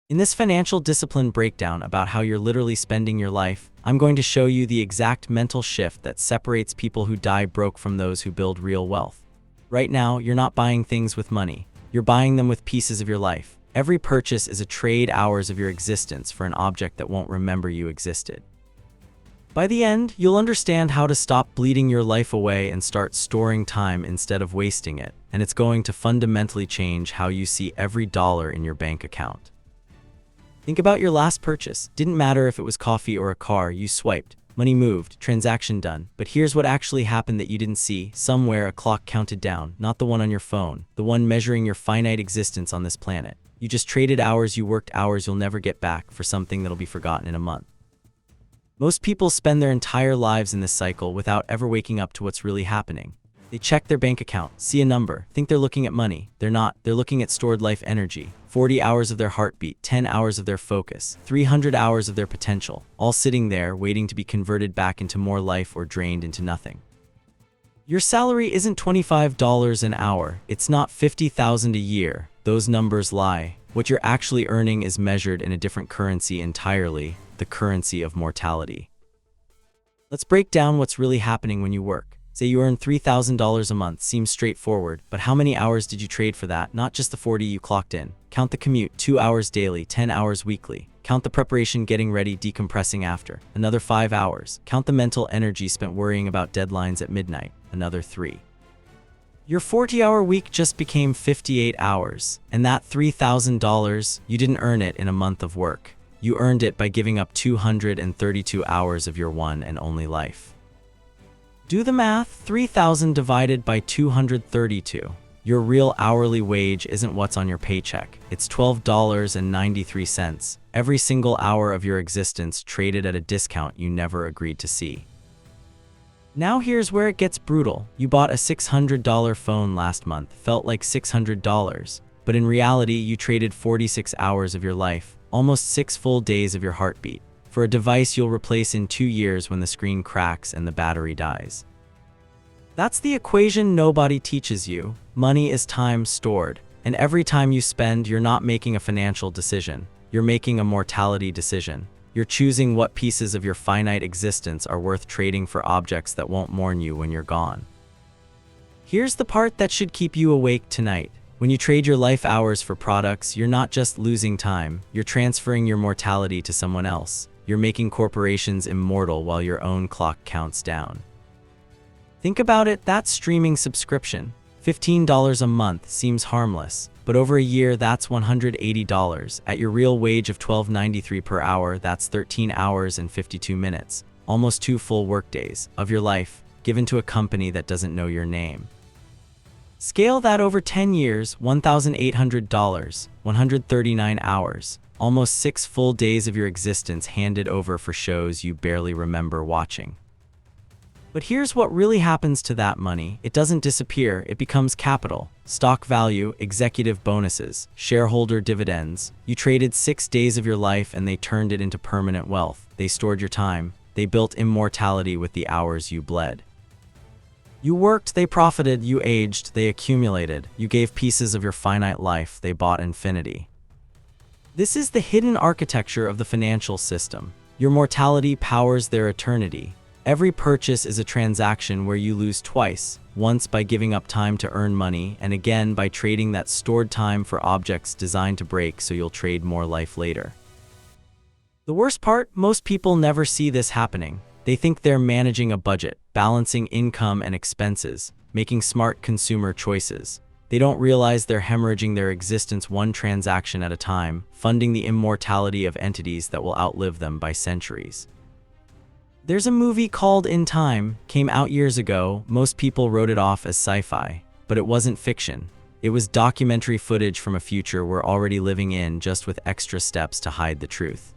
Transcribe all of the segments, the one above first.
In this financial discipline breakdown about how you're literally spending your life, I'm going to show you the exact mental shift that separates people who die broke from those who build real wealth. Right now, you're not buying things with money. You're buying them with pieces of your life. Every purchase is a trade hours of your existence for an object that won't remember you existed. By the end, you'll understand how to stop bleeding your life away and start storing time instead of wasting it, and it's going to fundamentally change how you see every dollar in your bank account. Think about your last purchase. Didn't matter if it was coffee or a car, you swiped. Money moved, transaction done. But here's what actually happened that you didn't see. Somewhere a clock counted down, not the one on your phone, the one measuring your finite existence on this planet. You just traded hours you worked, hours you'll never get back, for something that'll be forgotten in a month. Most people spend their entire lives in this cycle without ever waking up to what's really happening. They check their bank account, see a number, think they're looking at money. They're not. They're looking at stored life energy. 40 hours of their heartbeat, 10 hours of their focus, 300 hours of their potential, all sitting there waiting to be converted back into more life or drained into nothing. Your salary isn't $25 an hour. It's not $50,000 a year. Those numbers lie. What you're actually earning is measured in a different currency entirely, the currency of mortality. Let's break down what's really happening when you work. Say you earn $3,000 a month. Seems straightforward, but how many hours did you trade for that? Not just the 40 you clocked in. Count the commute, 2 hours daily, 10 hours weekly. Count the preparation, getting ready, decompressing after, another 5 hours. Count the mental energy spent worrying about deadlines at midnight, another 3. Your 40-hour week just became 58 hours, and that $3,000, you didn't earn it in a month of work. You earned it by giving up 232 hours of your one and only life. Do the math. 3,000 divided by 232. Your real hourly wage isn't what's on your paycheck. It's $12.93. Every single hour of your existence traded at a discount you never agreed to see. Now here's where it gets brutal. You bought a $600 phone last month. Felt like $600. But in reality, you traded 46 hours of your life, almost 6 full days of your heartbeat, for a device you'll replace in 2 years when the screen cracks and the battery dies. That's the equation nobody teaches you. Money is time stored, and every time you spend, you're not making a financial decision. You're making a mortality decision. You're choosing what pieces of your finite existence are worth trading for objects that won't mourn you when you're gone. Here's the part that should keep you awake tonight. When you trade your life hours for products, you're not just losing time, you're transferring your mortality to someone else. You're making corporations immortal while your own clock counts down. Think about it, that streaming subscription. $15 a month seems harmless, but over a year that's $180. At your real wage of $12.93 per hour, that's 13 hours and 52 minutes, almost 2 full workdays of your life, given to a company that doesn't know your name. Scale that over 10 years, $1,800, 139 hours, almost 6 full days of your existence handed over for shows you barely remember watching. But here's what really happens to that money. It doesn't disappear, it becomes capital. Stock value, executive bonuses, shareholder dividends. You traded 6 days of your life and they turned it into permanent wealth. They stored your time. They built immortality with the hours you bled. You worked, they profited. You aged, they accumulated. You gave pieces of your finite life, they bought infinity. This is the hidden architecture of the financial system. Your mortality powers their eternity. Every purchase is a transaction where you lose twice, once by giving up time to earn money, and again by trading that stored time for objects designed to break so you'll trade more life later. The worst part, most people never see this happening. They think they're managing a budget, balancing income and expenses, making smart consumer choices. They don't realize they're hemorrhaging their existence one transaction at a time, funding the immortality of entities that will outlive them by centuries. There's a movie called In Time, came out years ago. Most people wrote it off as sci-fi, but it wasn't fiction. It was documentary footage from a future we're already living in, just with extra steps to hide the truth.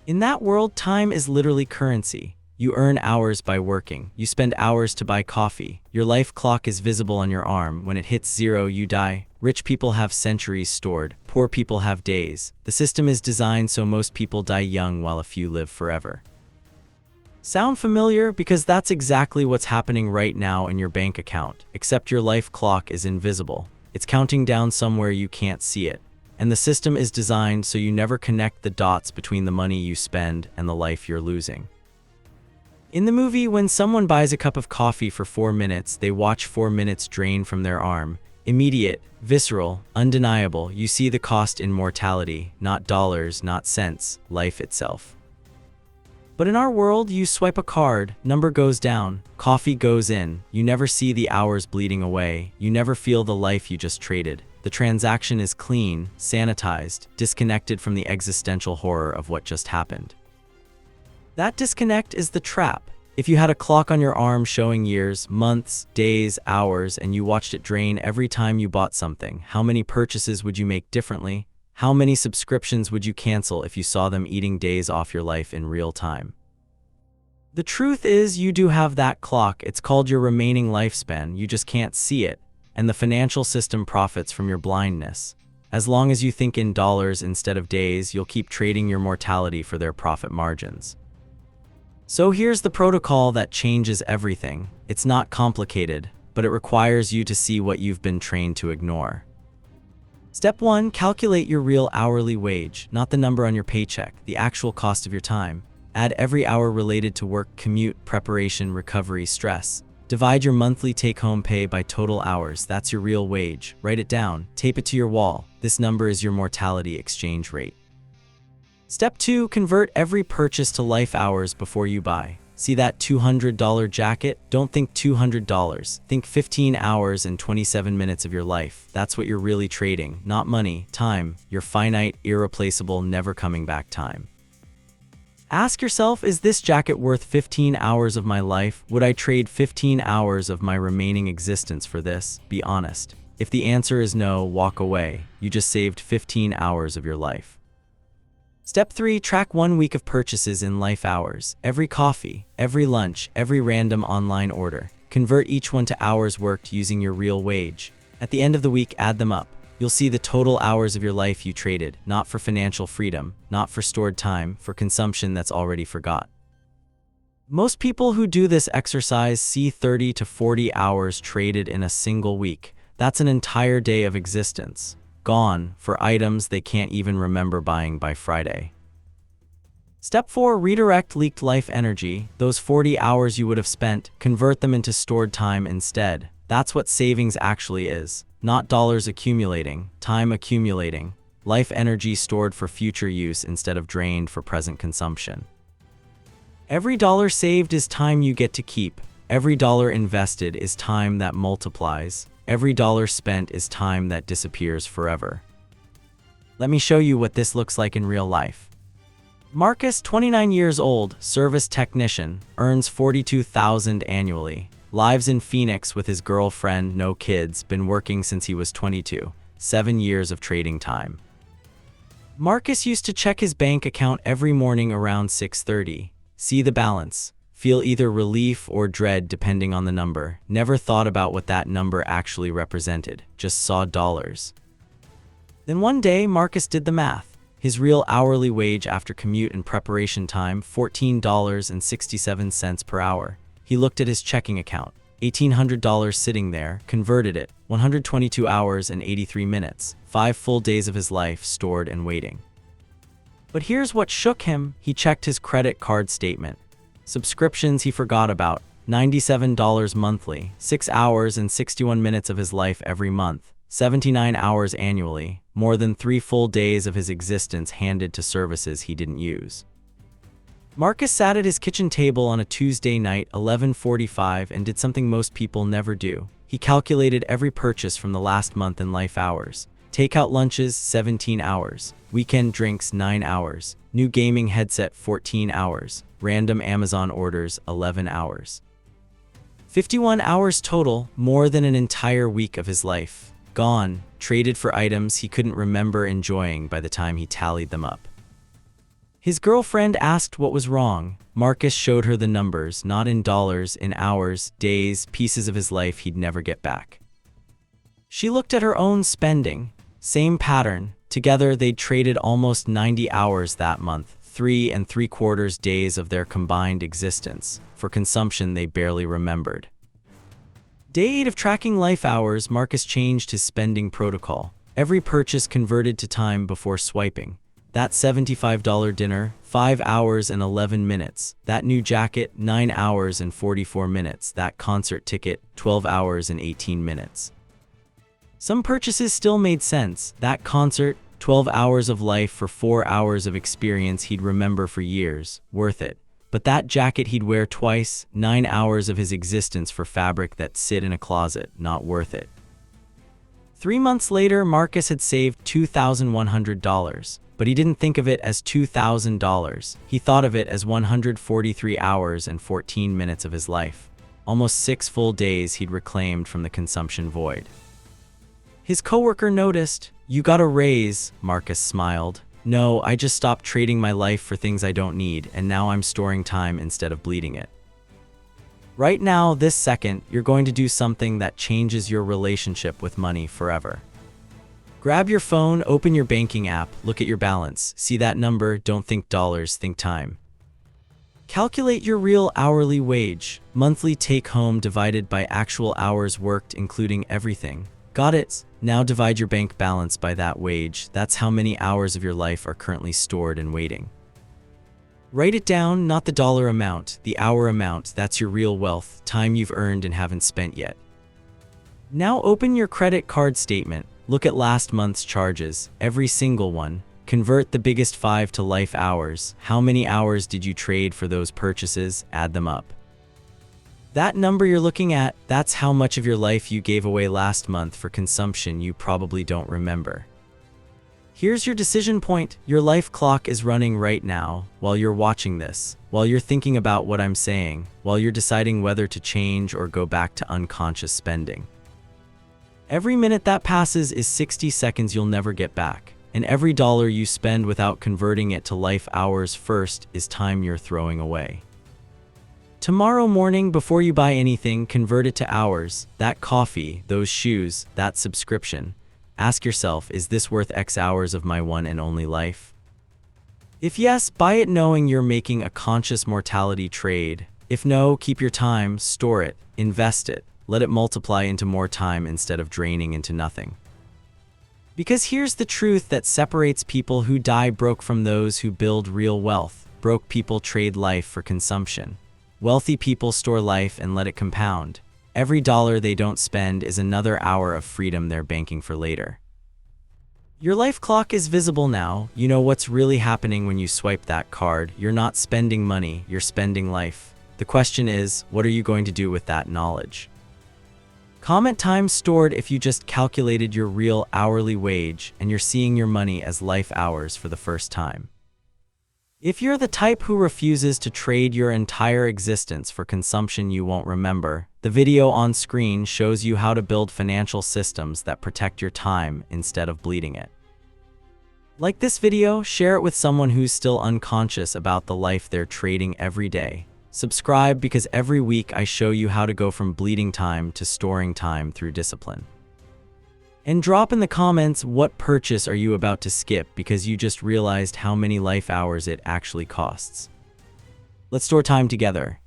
In that world, time is literally currency. You earn hours by working. You spend hours to buy coffee. Your life clock is visible on your arm. When it hits 0, you die. Rich people have centuries stored. Poor people have days. The system is designed so most people die young while a few live forever. Sound familiar? Because that's exactly what's happening right now in your bank account, except your life clock is invisible. It's counting down somewhere you can't see it. and the system is designed so you never connect the dots between the money you spend and the life you're losing. In the movie, when someone buys a cup of coffee for 4 minutes, they watch 4 minutes drain from their arm. Immediate, visceral, undeniable. You see the cost in mortality, not dollars, not cents, life itself. But in our world, you swipe a card, number goes down, coffee goes in, you never see the hours bleeding away, you never feel the life you just traded. The transaction is clean, sanitized, disconnected from the existential horror of what just happened. That disconnect is the trap. If you had a clock on your arm showing years, months, days, hours, and you watched it drain every time you bought something, how many purchases would you make differently? How many subscriptions would you cancel if you saw them eating days off your life in real time? The truth is, you do have that clock. It's called your remaining lifespan. You just can't see it, and the financial system profits from your blindness. As long as you think in dollars instead of days, you'll keep trading your mortality for their profit margins. So here's the protocol that changes everything. It's not complicated, but it requires you to see what you've been trained to ignore. Step 1, calculate your real hourly wage, not the number on your paycheck, the actual cost of your time. Add every hour related to work, commute, preparation, recovery, stress. Divide your monthly take-home pay by total hours. That's your real wage. Write it down, tape it to your wall. This number is your mortality exchange rate. Step 2, convert every purchase to life hours before you buy. See that $200 jacket? Don't think $200. Think 15 hours and 27 minutes of your life. That's what you're really trading, not money, time, your finite, irreplaceable, never coming back time. Ask yourself, is this jacket worth 15 hours of my life? Would I trade 15 hours of my remaining existence for this? Be honest. If the answer is no, walk away. You just saved 15 hours of your life. Step 3, track 1 week of purchases in life hours. Every coffee, every lunch, every random online order. Convert each one to hours worked using your real wage. At the end of the week, add them up. You'll see the total hours of your life you traded, not for financial freedom, not for stored time, for consumption that's already forgot. Most people who do this exercise see 30 to 40 hours traded in a single week. That's an entire day of existence. Gone for items they can't even remember buying by Friday. Step 4, redirect leaked life energy. Those 40 hours you would have spent, convert them into stored time instead. That's what savings actually is. Not dollars accumulating, time accumulating. Life energy stored for future use instead of drained for present consumption. Every dollar saved is time you get to keep. Every dollar invested is time that multiplies. Every dollar spent is time that disappears forever. Let me show you what this looks like in real life. Marcus, 29 years old, service technician, earns $42,000 annually. Lives in Phoenix with his girlfriend, no kids, been working since he was 22. 7 years of trading time. Marcus used to check his bank account every morning around 6:30. See the balance. Feel either relief or dread depending on the number. Never thought about what that number actually represented, just saw dollars. Then one day, Marcus did the math. His real hourly wage after commute and preparation time, $14.67 per hour. He looked at his checking account, $1,800 sitting there, converted it, 122 hours and 83 minutes, 5 full days of his life stored and waiting. But here's what shook him. He checked his credit card statement. Subscriptions he forgot about, $97 monthly, 6 hours and 61 minutes of his life every month, 79 hours annually, more than 3 full days of his existence handed to services he didn't use. Marcus sat at his kitchen table on a Tuesday night, 11:45, and did something most people never do. He calculated every purchase from the last month in life hours. Takeout lunches, 17 hours. Weekend drinks, 9 hours. New gaming headset, 14 hours. Random Amazon orders, 11 hours. 51 hours total, more than an entire week of his life. Gone, traded for items he couldn't remember enjoying by the time he tallied them up. His girlfriend asked what was wrong. Marcus showed her the numbers, not in dollars, in hours, days, pieces of his life he'd never get back. She looked at her own spending. Same pattern. Together, they'd traded almost 90 hours that month, 3 3/4 days of their combined existence, for consumption they barely remembered. Day 8 of tracking life hours, Marcus changed his spending protocol. Every purchase converted to time before swiping. That $75 dinner, 5 hours and 11 minutes. That new jacket, 9 hours and 44 minutes. That concert ticket, 12 hours and 18 minutes. Some purchases still made sense. That concert, 12 hours of life for 4 hours of experience he'd remember for years, worth it. But that jacket he'd wear twice, 9 hours of his existence for fabric that sit in a closet, not worth it. 3 months later, Marcus had saved $2,100. But he didn't think of it as $2,000. He thought of it as 143 hours and 14 minutes of his life. Almost 6 full days he'd reclaimed from the consumption void. His coworker noticed. "You got a raise," Marcus smiled. "No, I just stopped trading my life for things I don't need, and now I'm storing time instead of bleeding it." Right now, this second, you're going to do something that changes your relationship with money forever. Grab your phone, open your banking app, look at your balance. See that number? Don't think dollars, think time. Calculate your real hourly wage, monthly take-home divided by actual hours worked, including everything. Got it? Now divide your bank balance by that wage. That's how many hours of your life are currently stored and waiting. Write it down, not the dollar amount, the hour amount. That's your real wealth, time you've earned and haven't spent yet. Now open your credit card statement. Look at last month's charges, every single one. Convert the biggest 5 to life hours. How many hours did you trade for those purchases? Add them up. That number you're looking at, that's how much of your life you gave away last month for consumption you probably don't remember. Here's your decision point. Your life clock is running right now, while you're watching this, while you're thinking about what I'm saying, while you're deciding whether to change or go back to unconscious spending. Every minute that passes is 60 seconds you'll never get back, and every dollar you spend without converting it to life hours first is time you're throwing away. Tomorrow morning, before you buy anything, convert it to hours. That coffee, those shoes, that subscription. Ask yourself, is this worth X hours of my one and only life? If yes, buy it knowing you're making a conscious mortality trade. If no, keep your time, store it, invest it. Let it multiply into more time instead of draining into nothing. Because here's the truth that separates people who die broke from those who build real wealth. Broke people trade life for consumption. Wealthy people store life and let it compound. Every dollar they don't spend is another hour of freedom they're banking for later. Your life clock is visible now. You know what's really happening when you swipe that card. You're not spending money, you're spending life. The question is, what are you going to do with that knowledge? Comment time stored if you just calculated your real hourly wage and you're seeing your money as life hours for the first time. If you're the type who refuses to trade your entire existence for consumption you won't remember, the video on screen shows you how to build financial systems that protect your time instead of bleeding it. Like this video, share it with someone who's still unconscious about the life they're trading every day. Subscribe because every week I show you how to go from bleeding time to storing time through discipline. And drop in the comments what purchase are you about to skip because you just realized how many life hours it actually costs. Let's store time together.